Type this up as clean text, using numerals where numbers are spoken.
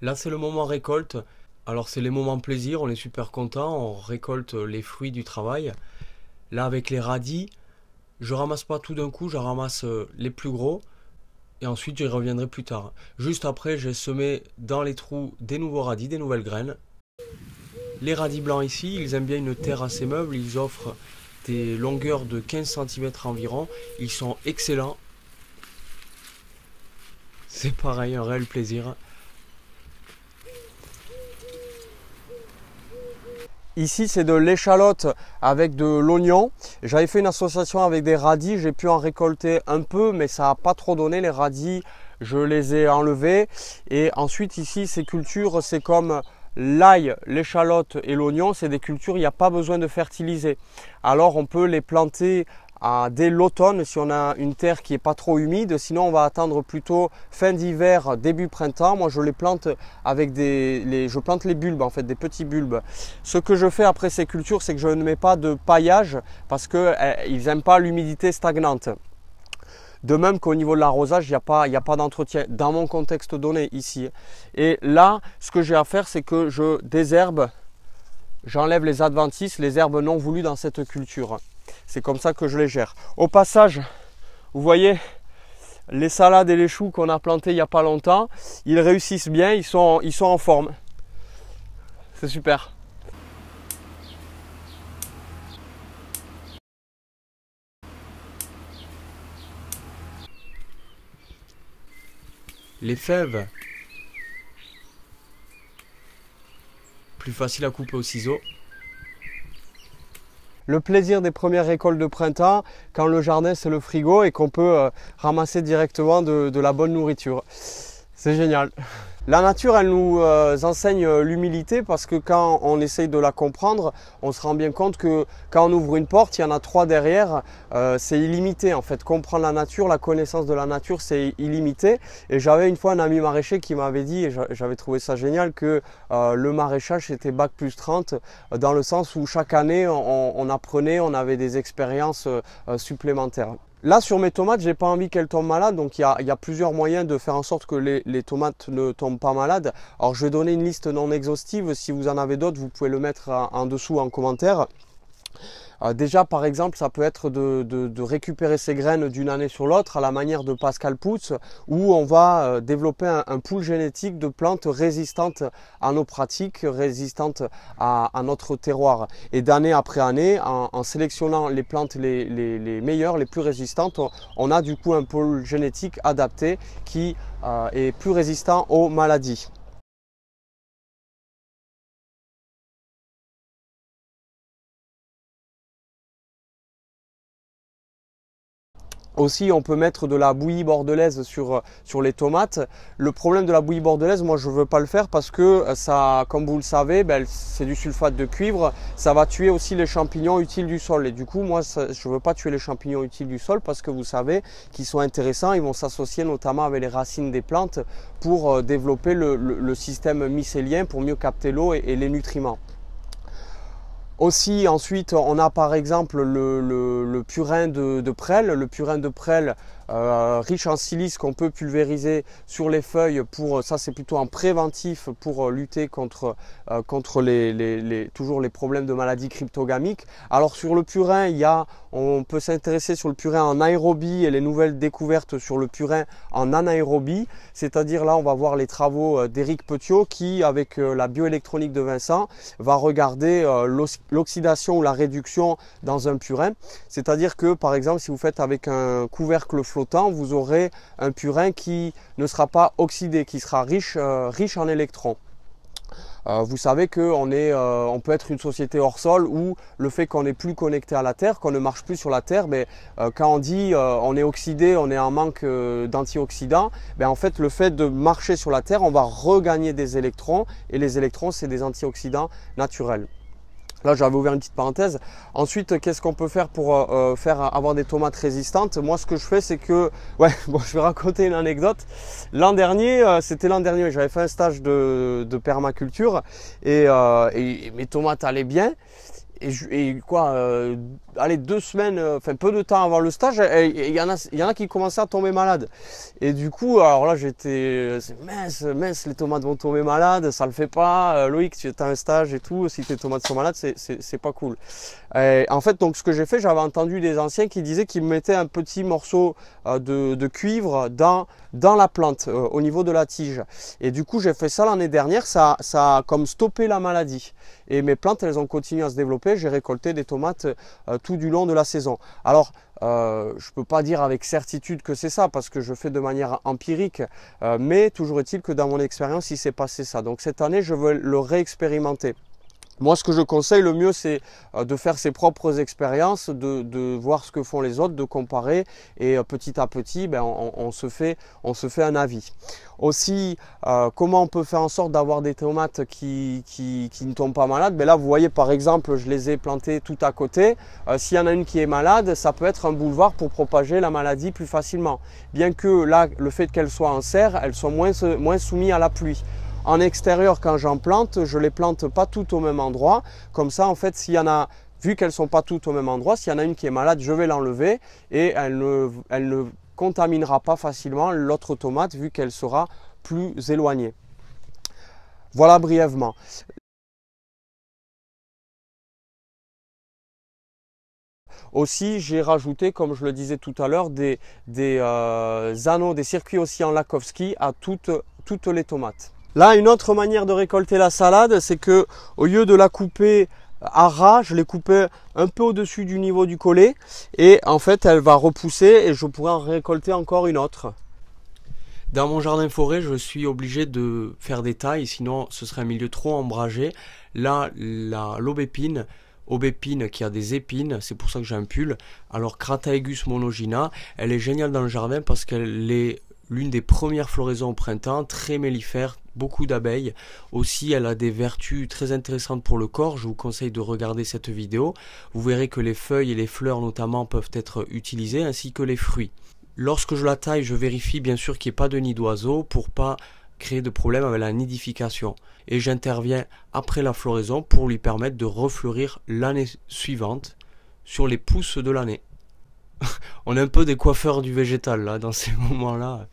Là, c'est le moment récolte. Alors, c'est les moments plaisir, on est super content, on récolte les fruits du travail. Là, avec les radis, je ramasse pas tout d'un coup, je ramasse les plus gros et ensuite j'y reviendrai plus tard. Juste après, j'ai semé dans les trous des nouveaux radis, des nouvelles graines. Les radis blancs ici, ils aiment bien une terre assez meuble, ils offrent des longueurs de 15 cm environ. Ils sont excellents. C'est pareil, un réel plaisir. Ici, c'est de l'échalote avec de l'oignon. J'avais fait une association avec des radis. J'ai pu en récolter un peu, mais ça n'a pas trop donné. Les radis, je les ai enlevés. Et ensuite, ici, ces cultures, c'est comme l'ail, l'échalote et l'oignon. C'est des cultures, il n'y a pas besoin de fertiliser. Alors, on peut les planter dès l'automne si on a une terre qui n'est pas trop humide. Sinon, on va attendre plutôt fin d'hiver, début printemps. Moi, je les plante avec je plante les bulbes, en fait, des petits bulbes. Ce que je fais après ces cultures, c'est que je ne mets pas de paillage parce qu'ils n'aiment pas l'humidité stagnante. De même qu'au niveau de l'arrosage, il n'y a pas d'entretien dans mon contexte donné ici. Et là, ce que j'ai à faire, c'est que je désherbe, j'enlève les adventices, les herbes non voulues dans cette culture. C'est comme ça que je les gère. Au passage, vous voyez les salades et les choux qu'on a plantés il n'y a pas longtemps, ils réussissent bien, ils sont en forme. C'est super. Les fèves, plus facile à couper au ciseau. Le plaisir des premières récoltes de printemps, quand le jardin c'est le frigo et qu'on peut ramasser directement de la bonne nourriture. C'est génial. La nature, elle nous enseigne l'humilité parce que quand on essaye de la comprendre, on se rend bien compte que quand on ouvre une porte, il y en a 3 derrière, c'est illimité en fait. Comprendre la nature, la connaissance de la nature, c'est illimité. Et j'avais une fois un ami maraîcher qui m'avait dit, et j'avais trouvé ça génial, que le maraîchage c'était bac+30 dans le sens où chaque année on apprenait, on avait des expériences supplémentaires. Là, sur mes tomates, j'ai pas envie qu'elles tombent malades, donc il y a plusieurs moyens de faire en sorte que les tomates ne tombent pas malades. Alors, je vais donner une liste non exhaustive. Si vous en avez d'autres, vous pouvez le mettre en dessous en commentaire. Déjà, par exemple, ça peut être de récupérer ses graines d'une année sur l'autre à la manière de Pascal Putz, où on va développer un pool génétique de plantes résistantes à nos pratiques, résistantes à notre terroir. Et d'année après année, en sélectionnant les plantes les meilleures, les plus résistantes, on a du coup un pool génétique adapté qui est plus résistant aux maladies. Aussi, on peut mettre de la bouillie bordelaise sur les tomates. Le problème de la bouillie bordelaise, moi je ne veux pas le faire parce que ça, comme vous le savez, c'est du sulfate de cuivre. Ça va tuer aussi les champignons utiles du sol. Et du coup, moi je ne veux pas tuer les champignons utiles du sol parce que vous savez qu'ils sont intéressants. Ils vont s'associer notamment avec les racines des plantes pour développer le système mycélien pour mieux capter l'eau et les nutriments. Aussi, ensuite, on a par exemple le purin de prêle. Le purin de prêle riche en silice qu'on peut pulvériser sur les feuilles. Ça, c'est plutôt un préventif pour lutter contre toujours les problèmes de maladies cryptogamiques. Alors sur le purin, on peut s'intéresser sur le purin en aérobie et les nouvelles découvertes sur le purin en anaérobie. C'est-à-dire là, on va voir les travaux d'Éric Petiot qui, avec la bioélectronique de Vincent, va regarder l'oxydation ou la réduction dans un purin. C'est-à-dire que par exemple, si vous faites avec un couvercle flottant, vous aurez un purin qui ne sera pas oxydé, qui sera riche en électrons. Vous savez qu'on peut être une société hors sol où le fait qu'on n'est plus connecté à la Terre, qu'on ne marche plus sur la Terre, quand on dit on est oxydé, on est en manque d'antioxydants, en fait le fait de marcher sur la Terre, on va regagner des électrons et les électrons c'est des antioxydants naturels. Là, j'avais ouvert une petite parenthèse. Ensuite, qu'est-ce qu'on peut faire pour avoir des tomates résistantes? Moi, ce que je fais, c'est que... je vais raconter une anecdote. L'an dernier, j'avais fait un stage de permaculture et mes tomates allaient bien. allez, 2 semaines, enfin peu de temps avant le stage, il y en a qui commençaient à tomber malades. Et du coup, alors là j'étais, mince, les tomates vont tomber malades, ça le fait pas. Loïc, tu as un stage et tout, si tes tomates sont malades, c'est pas cool. Et en fait, donc ce que j'ai fait, j'avais entendu des anciens qui disaient qu'ils mettaient un petit morceau de cuivre dans la plante, au niveau de la tige. Et du coup, j'ai fait ça l'année dernière, ça a comme stoppé la maladie. Et mes plantes, elles ont continué à se développer. J'ai récolté des tomates tout du long de la saison. Alors, je ne peux pas dire avec certitude que c'est ça parce que je fais de manière empirique, mais toujours est-il que dans mon expérience, il s'est passé ça. Donc cette année, je veux le réexpérimenter. Moi, ce que je conseille le mieux, c'est de faire ses propres expériences, de voir ce que font les autres, de comparer et petit à petit, ben, on se fait un avis. Aussi, comment on peut faire en sorte d'avoir des tomates qui ne tombent pas malades? Ben là, vous voyez par exemple, je les ai plantées tout à côté. S'il y en a une qui est malade, ça peut être un boulevard pour propager la maladie plus facilement. Bien que là, le fait qu'elles soient en serre, elles sont moins soumises à la pluie. En extérieur, quand j'en plante, je ne les plante pas toutes au même endroit. Comme ça, en fait, s'il y en a, vu qu'elles ne sont pas toutes au même endroit, s'il y en a une qui est malade, je vais l'enlever et elle ne contaminera pas facilement l'autre tomate vu qu'elle sera plus éloignée. Voilà brièvement. Aussi, j'ai rajouté, comme je le disais tout à l'heure, des anneaux, des circuits oscillants Lakowski à toutes les tomates. Là, une autre manière de récolter la salade, c'est que au lieu de la couper à ras, je l'ai coupée un peu au-dessus du niveau du collet et en fait, elle va repousser et je pourrai en récolter encore une autre. Dans mon jardin forêt, je suis obligé de faire des tailles, sinon ce serait un milieu trop ombragé. Là, l'aubépine, qui a des épines, c'est pour ça que j'ai un pull. Alors Crataegus monogina, elle est géniale dans le jardin parce qu'elle est l'une des premières floraisons au printemps, très mellifère, beaucoup d'abeilles. Aussi, elle a des vertus très intéressantes pour le corps. Je vous conseille de regarder cette vidéo. Vous verrez que les feuilles et les fleurs notamment peuvent être utilisées, ainsi que les fruits. Lorsque je la taille, je vérifie bien sûr qu'il n'y ait pas de nid d'oiseaux pour pas créer de problème avec la nidification. Et j'interviens après la floraison pour lui permettre de refleurir l'année suivante sur les pousses de l'année. On est un peu des coiffeurs du végétal là, dans ces moments-là.